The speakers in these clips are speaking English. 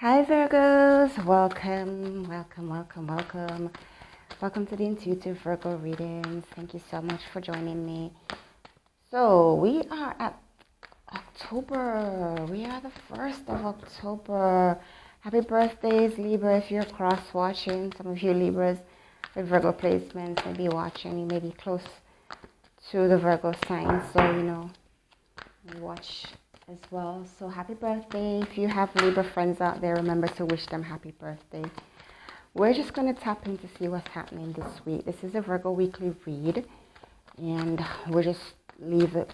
Hi Virgos, welcome. Welcome to the Intuitive Virgo readings. Thank you so much for joining me. So we are at October. We are the 1st of October. Happy birthdays, Libra, if you're cross watching. Some of you Libras with Virgo placements may be watching. You may be close to the Virgo sign, so you watch as well. So happy birthday. If you have Libra friends out there, remember to wish them happy birthday. We're just going to tap in to see what's happening this week. This is a Virgo weekly read, and we'll just leave it,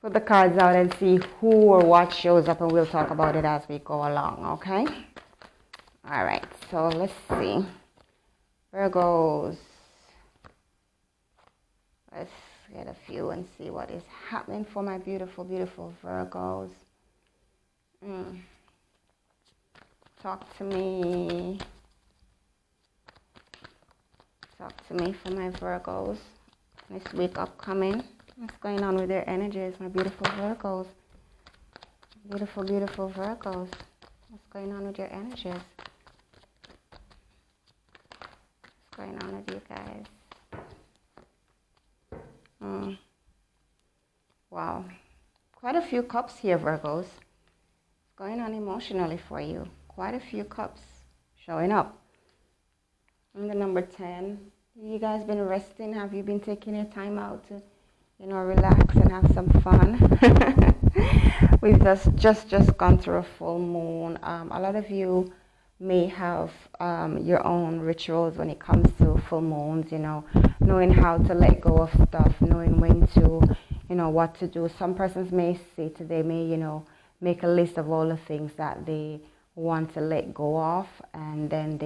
put the cards out and see who or what shows up, and we'll talk about it as we go along, okay? All right, so let's see. Virgos. Let's get a few and see what is happening for my beautiful Virgos. Talk to me for my Virgos this week upcoming. What's going on with their energies, my beautiful Virgos? Beautiful Virgos. What's going on with your energies? What's going on with you guys? Wow, quite a few cups here, Virgos. What's going on emotionally for you? Quite a few cups showing up. And the number 10. You guys been resting? Have you been taking your time out to, relax and have some fun? We've just gone through a full moon. A lot of you may have your own rituals when it comes to full moons, knowing how to let go of stuff, knowing when to, what to do. Some persons may say they may, make a list of all the things that they want to let go of, and then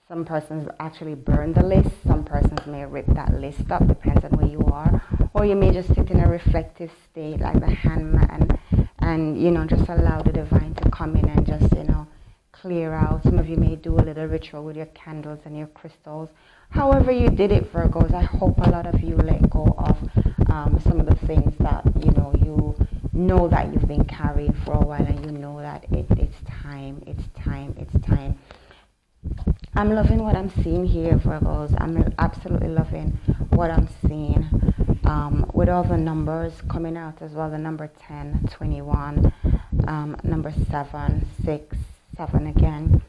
some persons actually burn the list. Some persons may rip that list up, depends on where you are. Or you may just sit in a reflective state like the hangman and just allow the divine to come in and just, clear out. Some of you may do a little ritual with your candles and your crystals. However you did it, Virgos, I hope a lot of you let go of some of the things that, you know that you've been carrying for a while, and you know that it's time. I'm loving what I'm seeing here, Virgos. I'm absolutely loving what I'm seeing. With all the numbers coming out as well, the number 10, 21, number 7, 6, 7 again.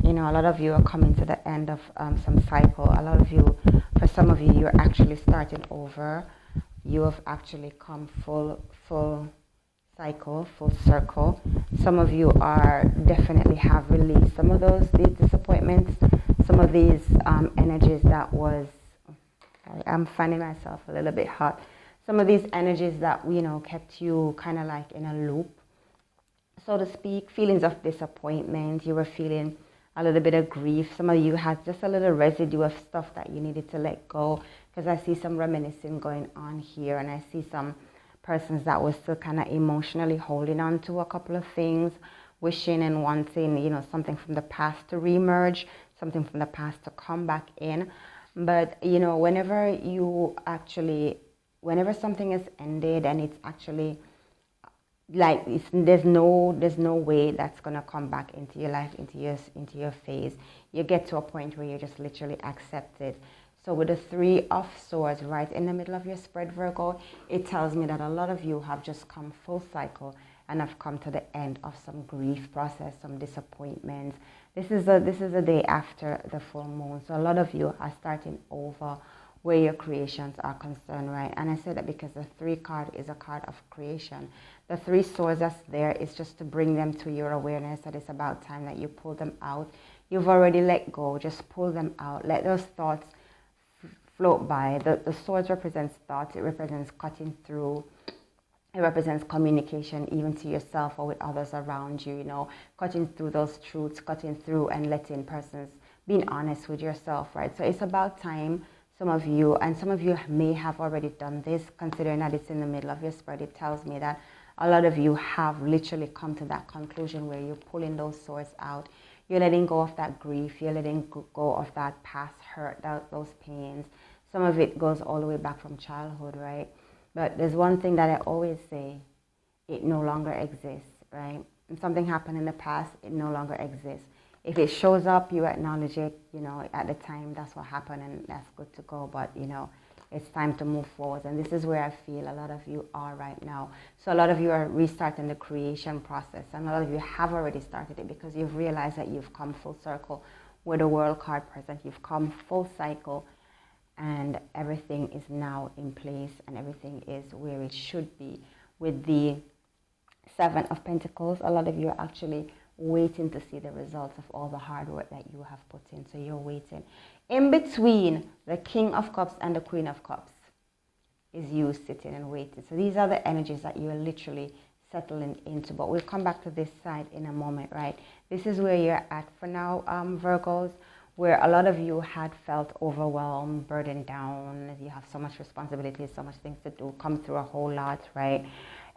A lot of you are coming to the end of some cycle. A lot of you, for some of you, you're actually starting over. You have actually come full cycle, full circle. Some of you are definitely have released some of these disappointments, some of these energies that was, I'm finding myself a little bit hot. Some of these energies that, kept you kind of like in a loop, so to speak, feelings of disappointment. You were feeling a little bit of grief. Some of you had just a little residue of stuff that you needed to let go, because I see some reminiscing going on here, and I see some persons that were still kind of emotionally holding on to a couple of things, wishing and wanting, something from the past to reemerge, something from the past to come back in. But, whenever something is ended and it's actually like there's no way that's gonna come back into your life, into your phase. You get to a point where you just literally accept it. So with the 3 of Swords right in the middle of your spread, Virgo, it tells me that a lot of you have just come full cycle and have come to the end of some grief process, some disappointments. This is a day after the full moon, so a lot of you are starting over where your creations are concerned, right? And I say that because the 3 card is a card of creation. The 3 swords that's there is just to bring them to your awareness that it's about time that you pull them out. You've already let go, just pull them out. Let those thoughts float by. The swords represents thoughts, it represents cutting through. It represents communication even to yourself or with others around you, cutting through those truths, cutting through and letting persons, being honest with yourself, right? So it's about time. Some of you may have already done this, considering that it's in the middle of your spread. It tells me that a lot of you have literally come to that conclusion where you're pulling those swords out. You're letting go of that grief. You're letting go of that past hurt, those pains. Some of it goes all the way back from childhood, right? But there's one thing that I always say, it no longer exists, right? and something happened in the past, it no longer exists. If it shows up, you acknowledge it, you know, at the time, that's what happened, and that's good to go. But, you know, it's time to move forward. And this is where I feel a lot of you are right now. So a lot of you are restarting the creation process. And a lot of you have already started it because you've realized that you've come full circle with the World card present. You've come full cycle, and everything is now in place, and everything is where it should be. With the Seven of Pentacles, a lot of you are actually waiting to see the results of all the hard work that you have put in. So you're waiting. In between the King of Cups and the Queen of Cups is you sitting and waiting. So these are the energies that you're literally settling into. But we'll come back to this side in a moment, right? This is where you're at for now, Virgos, where a lot of you had felt overwhelmed, burdened down. You have so much responsibility, so much things to do, come through a whole lot, right?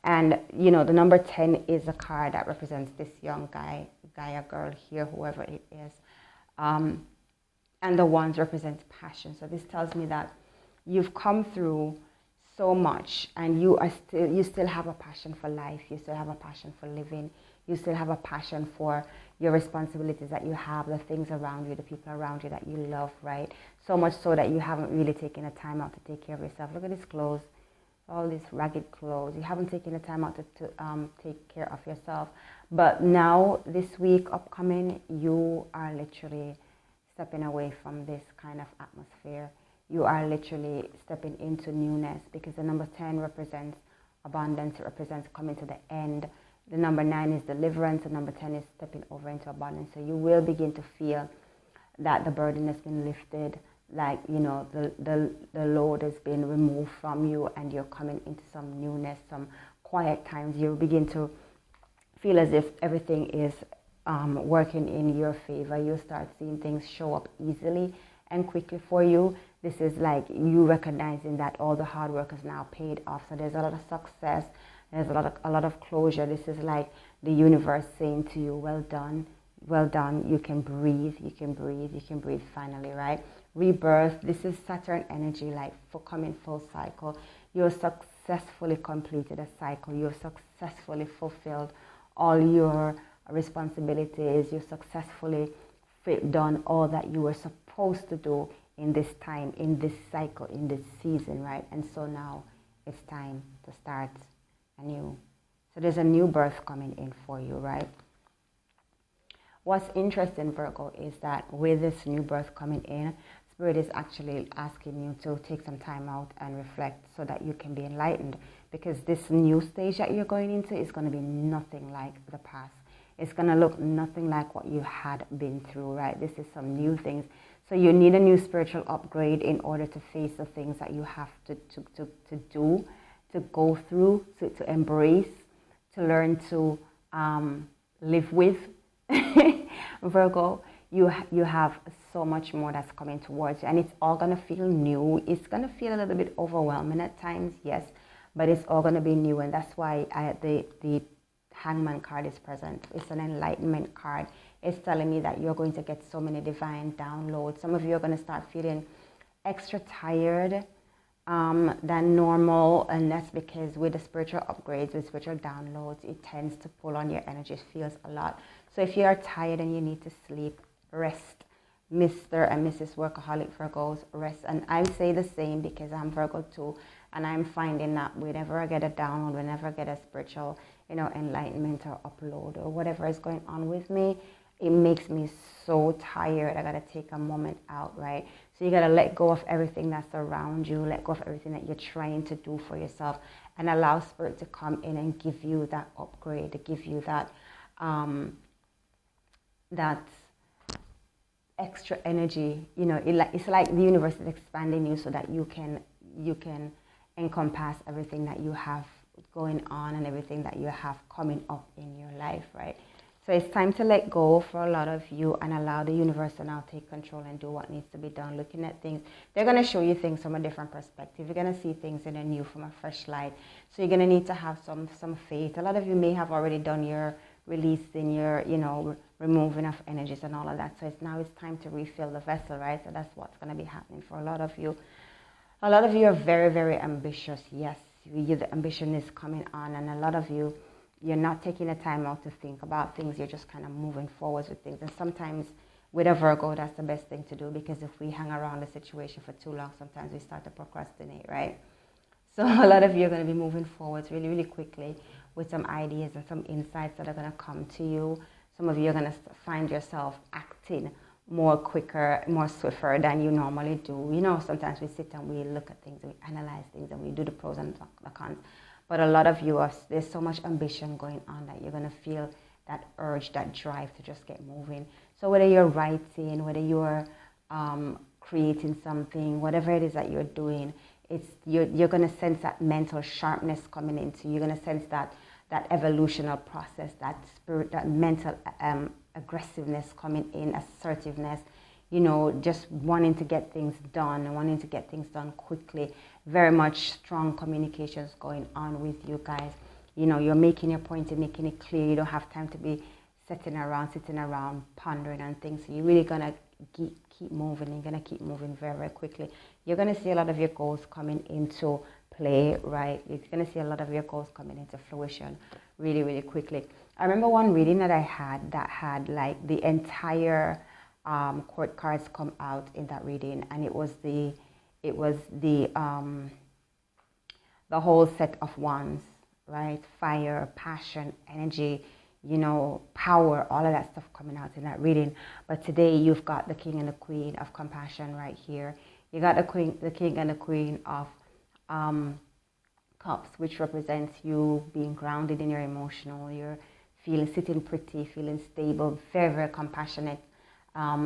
And, you know, the number 10 is a card that represents this young guy or girl here, whoever it is. And the wands represents passion. So this tells me that you've come through so much, and you still have a passion for life. You still have a passion for living. You still have a passion for your responsibilities that you have, the things around you, the people around you that you love, right? So much so that you haven't really taken the time out to take care of yourself. Look at these clothes. All these ragged clothes. You haven't taken the time out to take care of yourself. But now, this week upcoming, you are literally stepping away from this kind of atmosphere. You are literally stepping into newness, because the number 10 represents abundance. It represents coming to the end. The number 9 is deliverance. The number 10 is stepping over into abundance. So you will begin to feel that the burden has been lifted. Like, you know, the load has been removed from you, and you're coming into some newness, some quiet times. You begin to feel as if everything is working in your favor. You start seeing things show up easily and quickly for you. This is like you recognizing that all the hard work is now paid off. So there's a lot of success. There's a lot of closure. This is like the universe saying to you, well done. Well done. You can breathe. You can breathe. You can breathe finally, right? Rebirth. This is Saturn energy, like for coming full cycle. You've successfully completed a cycle. You've successfully fulfilled all your responsibilities. You've successfully done all that you were supposed to do in this time, in this cycle, in this season, right? And so now it's time to start anew. So there's a new birth coming in for you, right? What's interesting, Virgo, is that with this new birth coming in, Spirit is actually asking you to take some time out and reflect so that you can be enlightened, because this new stage that you're going into is going to be nothing like the past. It's going to look nothing like what you had been through, right? This is some new things. So you need a new spiritual upgrade in order to face the things that you have to do, to go through, to embrace, to learn to live with. Virgo, you have so much more that's coming towards you, and it's all going to feel new. It's going to feel a little bit overwhelming at times, yes, but it's all going to be new. And that's why the Hangman card is present. It's an enlightenment card. It's telling me that you're going to get so many divine downloads. Some of you are going to start feeling extra tired than normal, and that's because with the spiritual upgrades, with spiritual downloads, it tends to pull on your energy. It feels a lot. So if you are tired and you need to sleep, rest. Mr. and Mrs. Workaholic Virgos, rest. And I say the same because I'm Virgo too, and I'm finding that whenever I get a download, whenever I get a spiritual, enlightenment or upload or whatever is going on with me, it makes me so tired. I gotta take a moment out, right? So you gotta let go of everything that's around you, let go of everything that you're trying to do for yourself, and allow Spirit to come in and give you that upgrade, to give you that that extra energy. It's like the universe is expanding you so that you can encompass everything that you have going on and everything that you have coming up in your life, right? So it's time to let go for a lot of you and allow the universe to now take control and do what needs to be done. Looking at things, they're going to show you things from a different perspective. You're going to see things in a new, from a fresh light. So you're going to need to have some faith. A lot of you may have already done your releasing, your, removing of energies and all of that. So it's time to refill the vessel, right? So that's what's going to be happening for a lot of you. A lot of you are very, very ambitious. Yes, the ambition is coming on, and a lot of you, you're not taking the time out to think about things. You're just kind of moving forwards with things. And sometimes with a Virgo, that's the best thing to do, because if we hang around the situation for too long, sometimes we start to procrastinate, right? So a lot of you are going to be moving forwards really, really quickly with some ideas and some insights that are going to come to you. Some of you are going to find yourself acting more quicker, more swifter than you normally do. You know, sometimes we sit and we look at things, and we analyze things, and we do the pros and the cons. But a lot of you, there's so much ambition going on that you're going to feel that urge, that drive to just get moving. So whether you're writing, whether you're creating something, whatever it is that you're doing, you're going to sense that mental sharpness coming into you. You're going to sense that evolutional process, that spirit, that mental aggressiveness coming in, assertiveness, you know, just wanting to get things done and wanting to get things done quickly. Very much strong communications going on with you guys. You know, you're making your point and making it clear. You don't have time to be sitting around, pondering on things. So you're really going to keep moving. You're going to keep moving very, very quickly. You're going to see a lot of your goals coming into play, right? You're going to see a lot of your goals coming into fruition really, really quickly. I remember one reading that I had that had like the entire court cards come out in that reading, and it was the whole set of wands, right? Fire, passion, energy, you know, power, all of that stuff coming out in that reading. But today you've got the King and the Queen of compassion right here. You got the King and the Queen of Cups, which represents you being grounded in your emotional. You're sitting pretty, feeling stable, very, very compassionate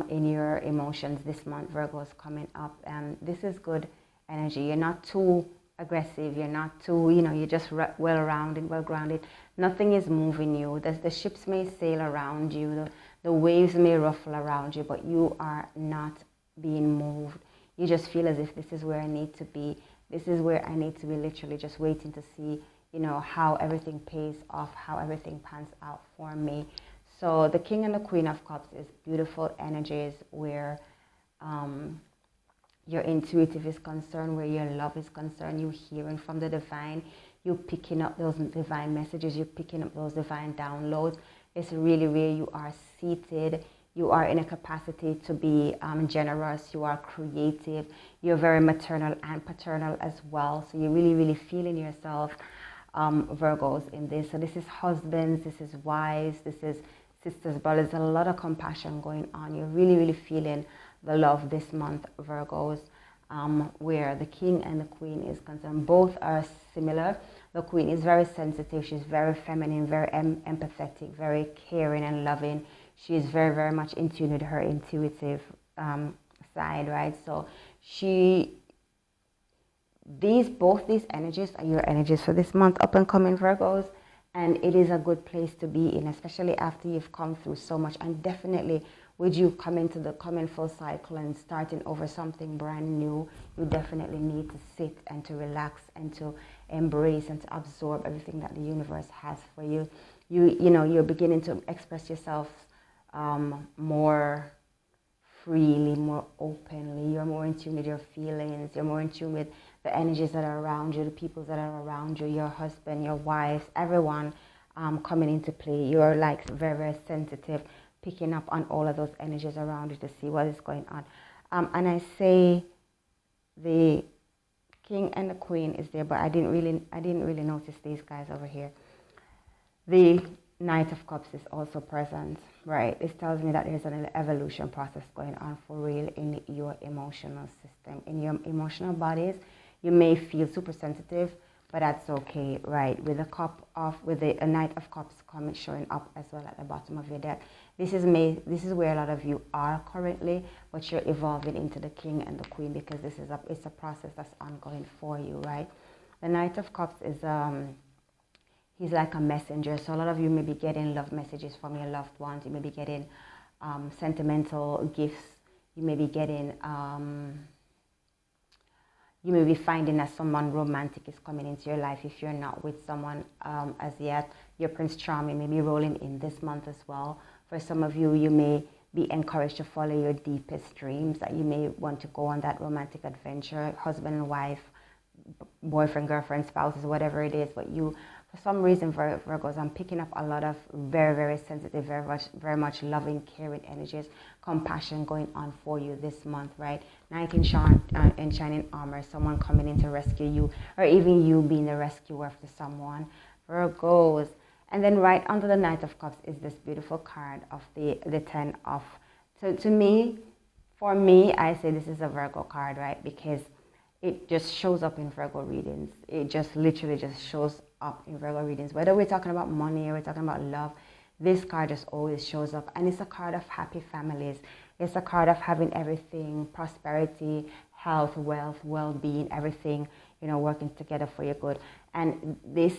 in your emotions this month. Virgo is coming up, and this is good energy. You're not too aggressive. You're not too, you know, you're just well-rounded, well-grounded. Nothing is moving you. The ships may sail around you. The waves may ruffle around you, but you are not being moved. You just feel as if this is where I need to be. This is where I need to be, literally just waiting to see, you know, how everything pays off, how everything pans out for me. So the King and the Queen of Cups is beautiful energies where your intuitive is concerned, where your love is concerned. You're hearing from the divine. You're picking up those divine messages. You're picking up those divine downloads. It's really where you are seated. You are in a capacity to be generous. You are creative. You're very maternal and paternal as well. So you're really, really feeling yourself, Virgos, in this. So this is husbands, this is wives, this is sisters, brothers. There's a lot of compassion going on. You're really, really feeling the love this month, Virgos, where the King and the Queen is concerned. Both are similar. The Queen is very sensitive. She's very feminine, very empathetic, very caring and loving. She is very, very much in tune with her intuitive side, right? So both these energies are your energies for this month, up and coming Virgos, and it is a good place to be in, especially after you've come through so much. And definitely with you coming full cycle and starting over something brand new, you definitely need to sit and to relax and to embrace and to absorb everything that the universe has for you. You know, you're beginning to express yourself more freely, more openly. You're more in tune with your feelings. You're more in tune with the energies that are around you, the people that are around you, your husband, your wife, everyone coming into play. You're like very, very sensitive, picking up on all of those energies around you to see what is going on. And I say the King and the Queen is there, but I didn't really notice these guys over here. The Knight of Cups is also present, right? This tells me that there's an evolution process going on for real in your emotional system, in your emotional bodies. You may feel super sensitive, but that's okay, right? With a Knight of Cups coming showing up as well at the bottom of your deck. This is where a lot of you are currently, but you're evolving into the King and the Queen, because it's a process that's ongoing for you, right? The Knight of Cups is he's like a messenger. So a lot of you may be getting love messages from your loved ones. You may be getting sentimental gifts. You may be getting, you may be finding that someone romantic is coming into your life. If you're not with someone as yet, your Prince Charming may be rolling in this month as well. For some of you, you may be encouraged to follow your deepest dreams, that you may want to go on that romantic adventure, husband and wife, boyfriend, girlfriend, spouses, whatever it is. But For some reason, Virgos, I'm picking up a lot of very, very sensitive, very much loving, caring energies, compassion going on for you this month, right? Knight in shining armor, someone coming in to rescue you, or even you being the rescuer for someone. Virgos. And then right under the Knight of Cups is this beautiful card of the Ten of. So to me, for me, I say this is a Virgo card, right? Because it just shows up in Virgo readings. It just literally just shows up in Virgo readings. Whether we're talking about money or we're talking about love, this card just always shows up. And it's a card of happy families. It's a card of having everything, prosperity, health, wealth, well-being, everything, working together for your good. And this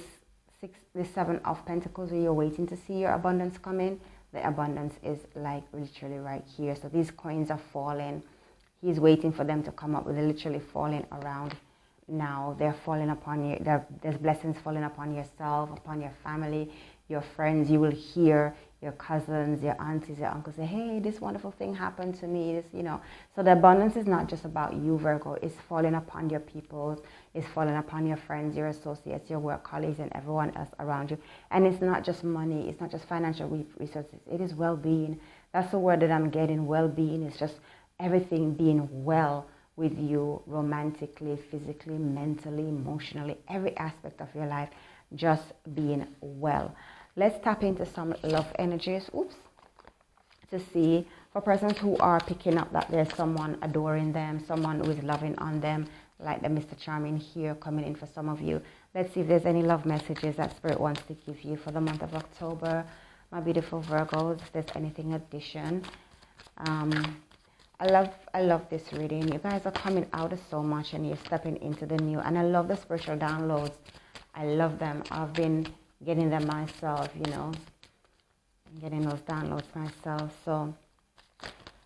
Seven of Pentacles, where you're waiting to see your abundance come in, the abundance is like literally right here. So these coins are falling. He's waiting for them to come up. They're literally falling around now. They're falling upon you. There's blessings falling upon yourself, upon your family, your friends. You will hear your cousins, your aunties, your uncles say, hey, this wonderful thing happened to me. So the abundance is not just about you, Virgo. It's falling upon your people. It's falling upon your friends, your associates, your work colleagues, and everyone else around you. And it's not just money. It's not just financial resources. It is well-being. That's the word that I'm getting. Well-being is just everything being well with you, romantically, physically, mentally, emotionally, every aspect of your life, just being well. Let's tap into some love energies, to see for persons who are picking up that there's someone adoring them, someone who is loving on them, like the Mr. Charming here coming in for some of you. Let's see if there's any love messages that Spirit wants to give you for the month of October, my beautiful Virgos. If there's anything addition. I love this reading. You guys are coming out of so much and you're stepping into the new. And I love the spiritual downloads. I love them. I've been getting them myself, getting those downloads myself. So,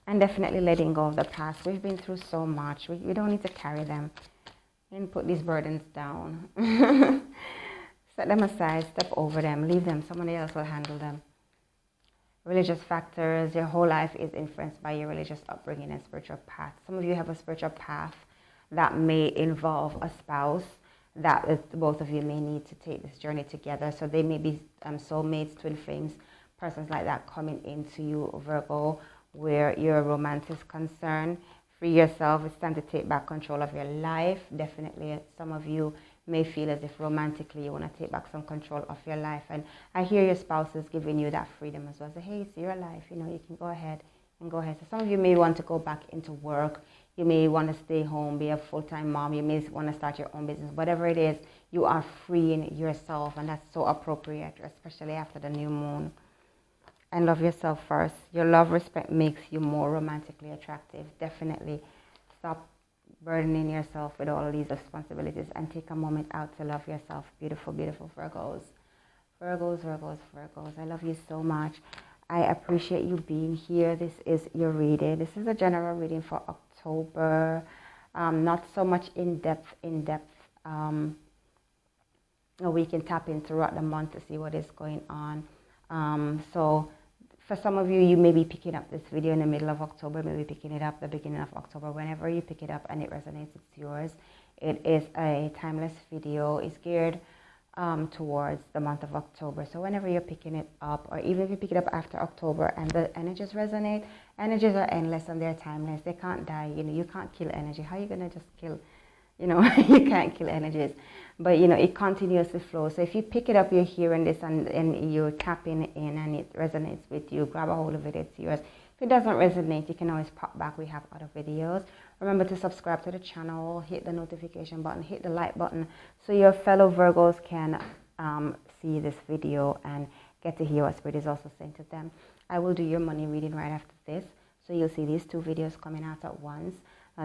and definitely letting go of the past. We've been through so much. We don't need to carry them. And put these burdens down. Set them aside, step over them, leave them. Someone else will handle them. Religious factors. Your whole life is influenced by your religious upbringing and spiritual path. Some of you have a spiritual path that may involve a spouse that both of you may need to take this journey together. So they may be soulmates, twin flames, persons like that coming into you, Virgo, where your romance is concerned. Free yourself. It's time to take back control of your life. Definitely some of you may feel as if romantically you want to take back some control of your life. And I hear your spouse is giving you that freedom as well. Say, hey, it's your life. You can go ahead and go ahead. So some of you may want to go back into work. You may want to stay home, be a full-time mom. You may want to start your own business. Whatever it is, you are freeing yourself. And that's so appropriate, especially after the new moon. And love yourself first. Your love, respect makes you more romantically attractive. Definitely stop burdening yourself with all of these responsibilities and take a moment out to love yourself. Beautiful, beautiful Virgos. Virgos, Virgos, Virgos. I love you so much. I appreciate you being here. This is your reading. This is a general reading for October. Not so much in-depth. We can tap in throughout the month to see what is going on. So for some of you, you may be picking up this video in the middle of October, maybe picking it up the beginning of October. Whenever you pick it up and it resonates, it's yours. It is a timeless video. It's geared towards the month of October. So whenever you're picking it up, or even if you pick it up after October and the energies resonate, energies are endless and they're timeless. They can't die. You can't kill energy. How are you going to just kill? You can't kill energies. But, it continuously flows. So if you pick it up, you're hearing this and you're tapping in and it resonates with you, grab a hold of it, it's yours. If it doesn't resonate, you can always pop back. We have other videos. Remember to subscribe to the channel, hit the notification button, hit the like button so your fellow Virgos can see this video and get to hear what Spirit is also saying to them. I will do your money reading right after this. So you'll see these two videos coming out at once.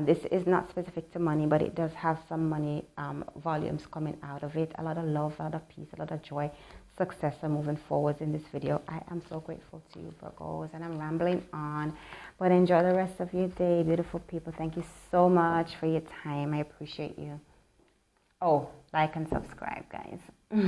This is not specific to money, but it does have some money volumes coming out of it. A lot of love, a lot of peace, a lot of joy, success, and moving forwards in this video. I am so grateful to you, Virgos, and I'm rambling on. But enjoy the rest of your day, beautiful people. Thank you so much for your time. I appreciate you. Oh, like and subscribe, guys.